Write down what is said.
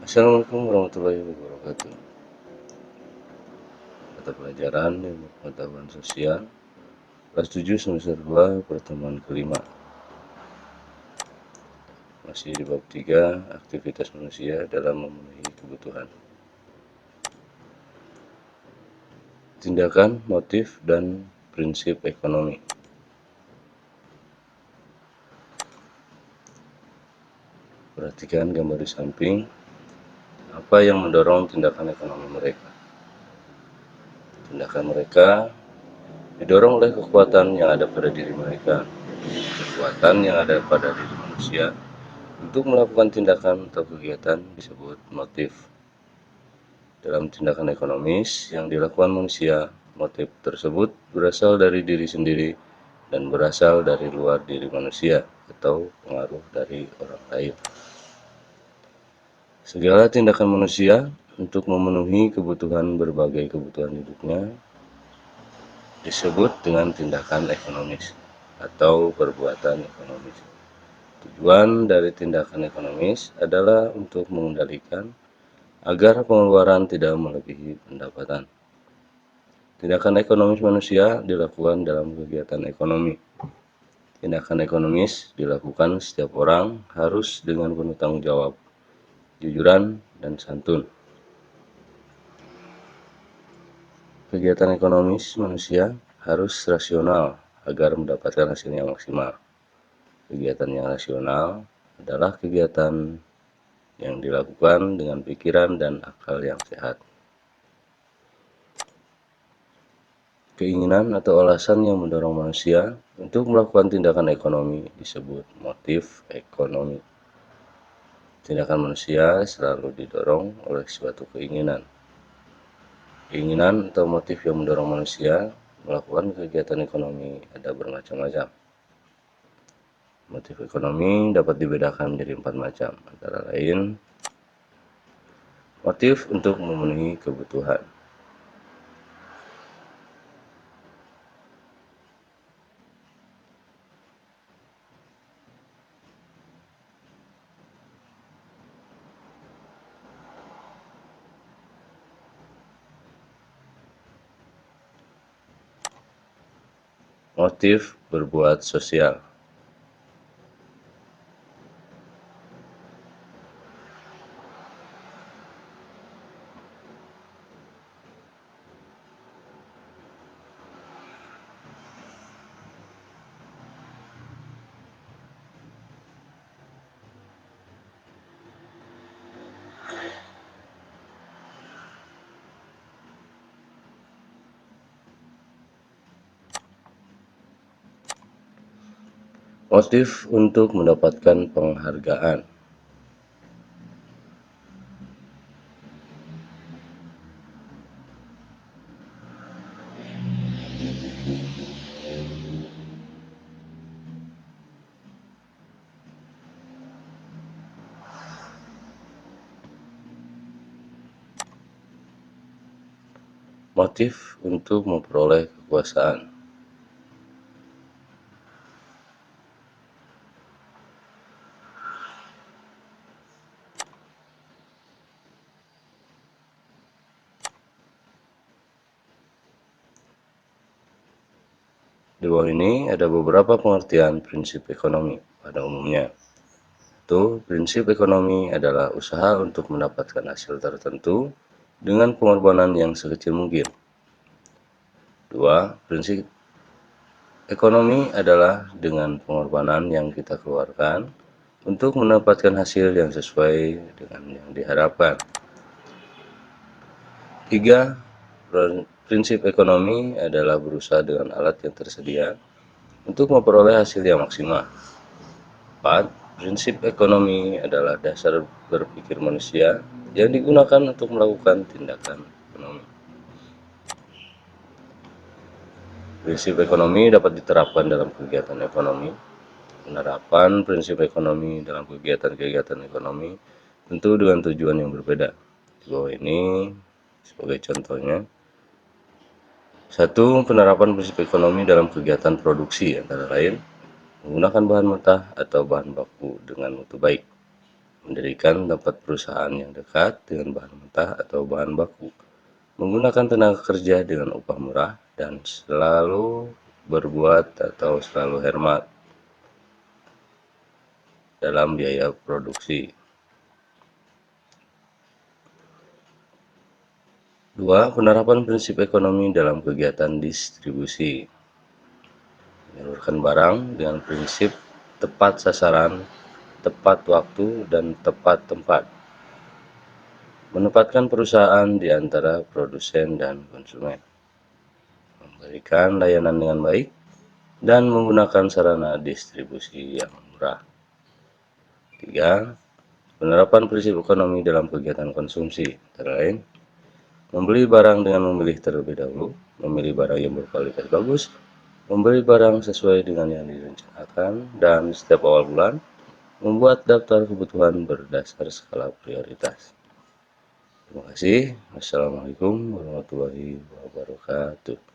Assalamualaikum warahmatullahi wabarakatuh. Mata pelajaran ilmu pengetahuan sosial kelas 7 semester 2 pertemuan kelima. Masih di bab 3 aktivitas manusia dalam memenuhi kebutuhan. Tindakan, motif, dan prinsip ekonomi. Perhatikan gambar di samping. Apa yang mendorong tindakan ekonomi mereka? Tindakan mereka didorong oleh kekuatan yang ada pada diri mereka. Kekuatan yang ada pada diri manusia untuk melakukan tindakan atau kegiatan disebut motif. Dalam tindakan ekonomis yang dilakukan manusia, motif tersebut berasal dari diri sendiri dan berasal dari luar diri manusia atau pengaruh dari orang lain. Segala tindakan manusia untuk memenuhi kebutuhan berbagai kebutuhan hidupnya disebut dengan tindakan ekonomis atau perbuatan ekonomis. Tujuan dari tindakan ekonomis adalah untuk mengendalikan agar pengeluaran tidak melebihi pendapatan. Tindakan ekonomis manusia dilakukan dalam kegiatan ekonomi. Tindakan ekonomis dilakukan setiap orang harus dengan penuh tanggung jawab, jujuran, dan santun. Kegiatan ekonomis manusia harus rasional agar mendapatkan hasil yang maksimal. Kegiatan yang rasional adalah kegiatan yang dilakukan dengan pikiran dan akal yang sehat. Keinginan atau alasan yang mendorong manusia untuk melakukan tindakan ekonomi disebut motif ekonomi. Tindakan manusia selalu didorong oleh suatu keinginan. Keinginan atau motif yang mendorong manusia melakukan kegiatan ekonomi ada bermacam-macam. Motif ekonomi dapat dibedakan menjadi 4 macam, antara lain motif untuk memenuhi kebutuhan. Motif berbuat sosial. Motif untuk mendapatkan penghargaan. Motif untuk memperoleh kekuasaan. Di bawah ini ada beberapa pengertian prinsip ekonomi pada umumnya. Prinsip ekonomi adalah usaha untuk mendapatkan hasil tertentu dengan pengorbanan yang sekecil mungkin. 2. Prinsip ekonomi adalah dengan pengorbanan yang kita keluarkan untuk mendapatkan hasil yang sesuai dengan yang diharapkan. 3. Prinsip ekonomi adalah berusaha dengan alat yang tersedia untuk memperoleh hasil yang maksimal. 4. Prinsip ekonomi adalah dasar berpikir manusia yang digunakan untuk melakukan tindakan ekonomi. Prinsip ekonomi dapat diterapkan dalam kegiatan ekonomi. Penerapan prinsip ekonomi dalam kegiatan-kegiatan ekonomi tentu dengan tujuan yang berbeda. Di bawah ini sebagai contohnya. 1. Penerapan prinsip ekonomi dalam kegiatan produksi antara lain menggunakan bahan mentah atau bahan baku dengan mutu baik. mendirikan tempat perusahaan yang dekat dengan bahan mentah atau bahan baku, menggunakan tenaga kerja dengan upah murah, dan selalu berbuat atau selalu hemat dalam biaya produksi. 2. Penerapan prinsip ekonomi dalam kegiatan distribusi. Menyalurkan barang dengan prinsip tepat sasaran, tepat waktu, dan tepat tempat. Menempatkan perusahaan di antara produsen dan konsumen. Memberikan layanan dengan baik dan menggunakan sarana distribusi yang murah. 3. Penerapan prinsip ekonomi dalam kegiatan konsumsi, antara lain membeli barang dengan memilih terlebih dahulu, memilih barang yang berkualitas bagus, membeli barang sesuai dengan yang direncanakan, dan setiap awal bulan membuat daftar kebutuhan berdasar skala prioritas. Terima kasih. Wassalamualaikum warahmatullahi wabarakatuh.